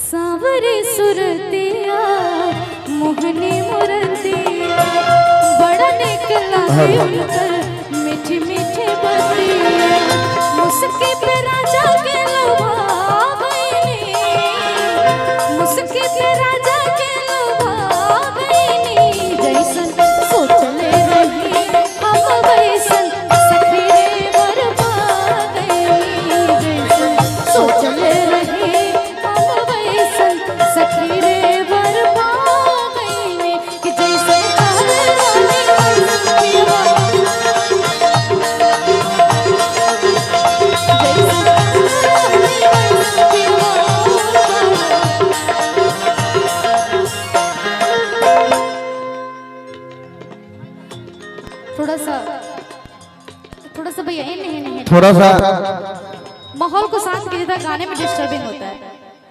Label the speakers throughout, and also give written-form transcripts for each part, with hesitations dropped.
Speaker 1: सावरे सुरतिया मोहनी मुरतिया बड़ा निक लागे उनकर मीठी मीठी बतिया मुस्की पे राजा के लुभा गईनी मुस्की पे राजा के लुभा गईनी जैसन सोचले रही हम वैसन सखी रे बरपा गईनी जैसन सोचले रही सखी रे बरपा गईनी कि जैसे थोड़ा सा भैया नहीं
Speaker 2: थोड़ा सा
Speaker 1: माहौल को शांत कीजिए, गाने में डिस्टर्बिंग होता है।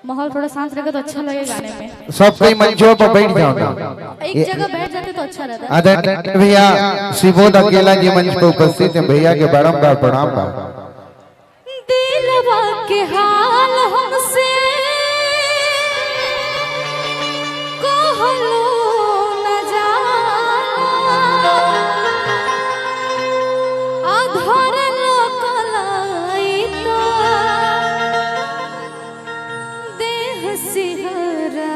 Speaker 1: माहौल थोड़ा शांत रहेगा तो अच्छा लगेगा गाने में।
Speaker 2: सब कई मंचों पर बैठ जाओ,
Speaker 1: एक जगह बैठ जाते तो अच्छा रहता है।
Speaker 2: आदरणीय भैया शिवोद अकेला जी मंच पर उपस्थित हैं, भैया के बारंबार प्रणाम बा।
Speaker 1: दिलवा के हाल हमसे कहलो न जाला आधार लोकलाई तो देह सिहरा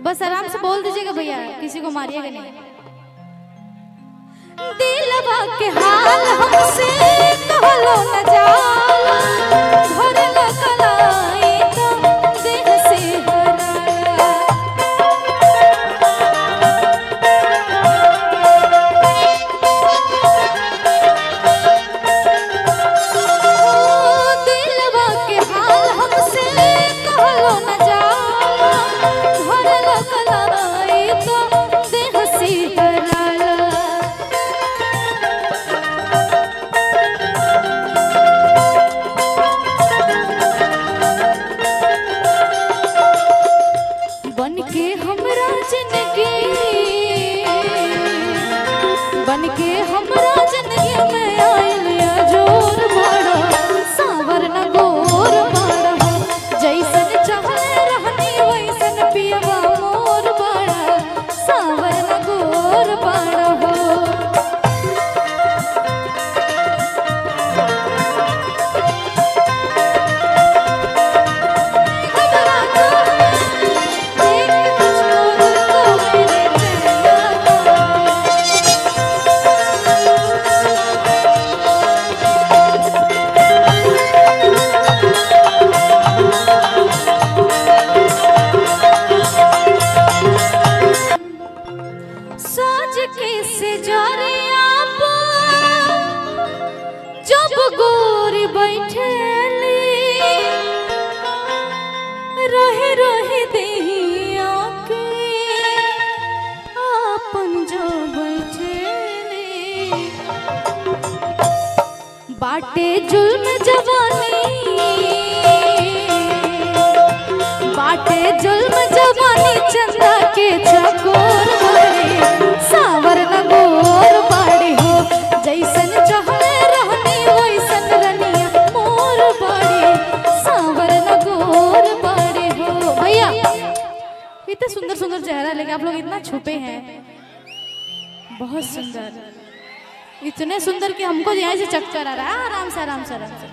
Speaker 1: बस आराम से बोल दीजिएगा भैया, किसी को मारिएगा नहीं। दिलवा के हाल हमसे कहलो न जाला भरल कलाई तो देह सिहरा दिलवा के हाल हमसे कहलो न जाला भरल कलाई तो देह सिहरा बनके हमरा जिंदगी में आइलिया जोर बड़ा सावर न गोर बड़ा जैसन चाहे रहनी वैसन पियवा मोर बड़ा सावर न गोर बड़ा हो सोच के से जोरिया जब गोरी बैठेली रहे रहे देहिया के आपन जो बैठेली बाटे जुल्म जवानी बाटे जुल्म जवानी चंदा के चकोर सावर न गोर बाड़ी हो जैसन चाहे रहनी वैसन रनिया मोर बाड़ी सावर न गोर बाड़ी हो। भैया इतने सुंदर सुंदर चेहरा लेके आप लोग इतना छुपे हैं, बहुत सुंदर, इतने सुंदर कि हमको यहाँ से चक्कर आ रहा है। आराम से आराम से आराम से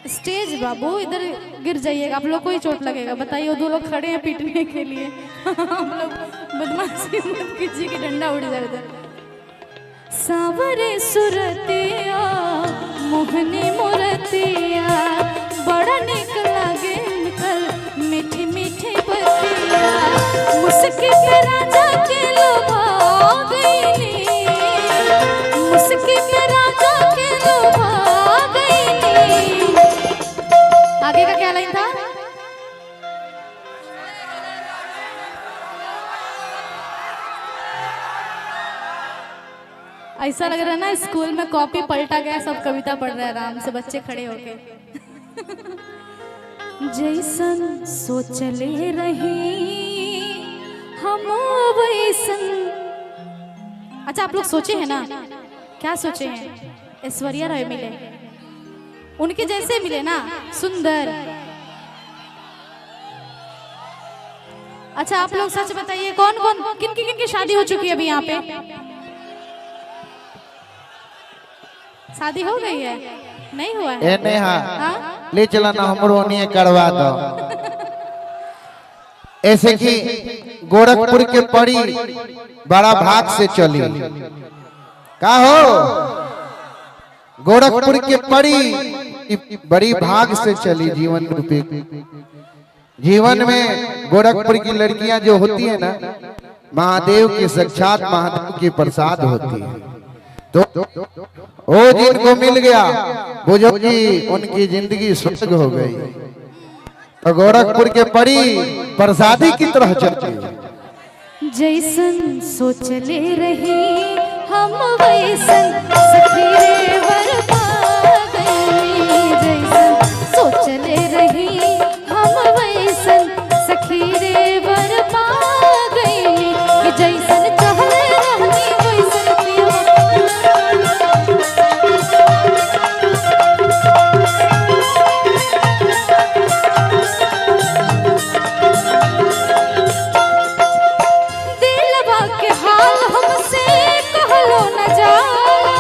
Speaker 1: स्टेज बाबू, इधर गिर जाइएगा, आप लोग को ही चोट लगेगा। बताइए, दो लोग खड़े हैं पीटने के लिए हम लोग बदमाशी मत कीजिए कि डंडा उड़ जाए उधर। सावरे सुरतिया मोहनी मुरतिया बड़ा निक लागे उनकर मीठी मीठी बतिया मुस्की पे राजा के लुभा गईनी मुस्की पे राजा के लुभा गईनी। आगे का क्या लाइन था? ऐसा लग रहा है ना स्कूल में कॉपी पलटा गया, सब कविता पढ़ रहे हैं आराम से बच्चे खड़े होके। जैसन सोचले रही हम वैसन। अच्छा आप लोग सोचे हैं ना, क्या सोचे हैं? ऐश्वर्या राय मिले, उनके जैसे मिले ना, सुंदर। अच्छा आप लोग सच बताइए, कौन कौन किन की शादी हो चुकी है अभी यहाँ पे? शादी हो गई है? नहीं हुआ है?
Speaker 2: ए नेहा,
Speaker 1: हाँ?
Speaker 2: ले चला ना हमरो नहीं करवा दो। ऐसे कि गोरखपुर के परी बड़ा भाग से चली। का हो, गोरखपुर के परी बड़ी भाग से चली जीवन रूपी। जीवन में गोरखपुर की लड़कियां जो होती है ना, महादेव की साक्षात महादेव की प्रसाद होती है। तो वो जिनको मिल गया बुझो कि उनकी जिंदगी स्वर्ग हो गई। तो गोरखपुर के परी प्रसादी की तरह चलती है।
Speaker 1: जैसन सोचले रही हम वैसन सखी रे वर पा गई। जैसन सोचले रही हम वैसन सखी रे वर पा गई। कि जैसन चाहले रहनी वैसन पिया। दिलवा के हाल हमसे कहलो न जाला।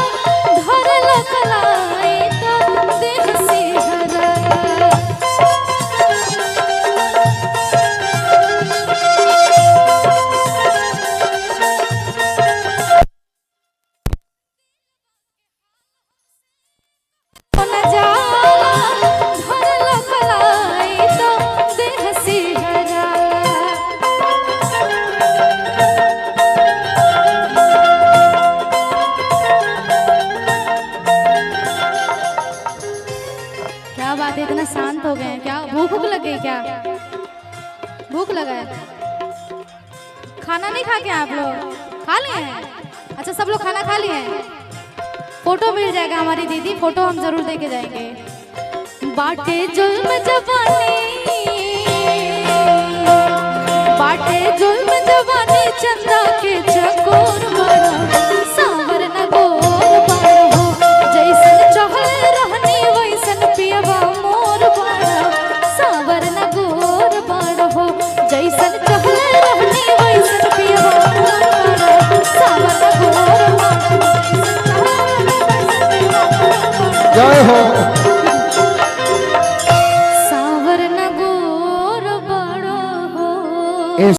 Speaker 1: धरल कलाई तो देह से हरा। न जाला धरल कलाई तो देह से हरा। क्या बात है, इतना शांत हो गए हैं? क्या भूख लग गई? क्या भूख लगा है? खाना नहीं खा के आप लोग? खा लिए हैं? अच्छा सब लोग खाना खा लिए हैं? फोटो मिल जाएगा हमारी दीदी, फोटो हम जरूर दे के जाएंगे। बाटे जुल्म जवानी, बाटे जुल्म जवानी चंदा के चकोर मारा। सांवर न गोर बाड़ा हो, जैसन चहल रहनी वैसन पियवा मोर बाड़ा। सांवर न गोर बाड़ा हो, जैसन चहल रहनी वैसन पियवा मोर बाड़ा। सांवर न गोर बाड़ा हो, जैसन चहल रहनी वैसन पियवा मोर बाड़ा।
Speaker 2: जय हो।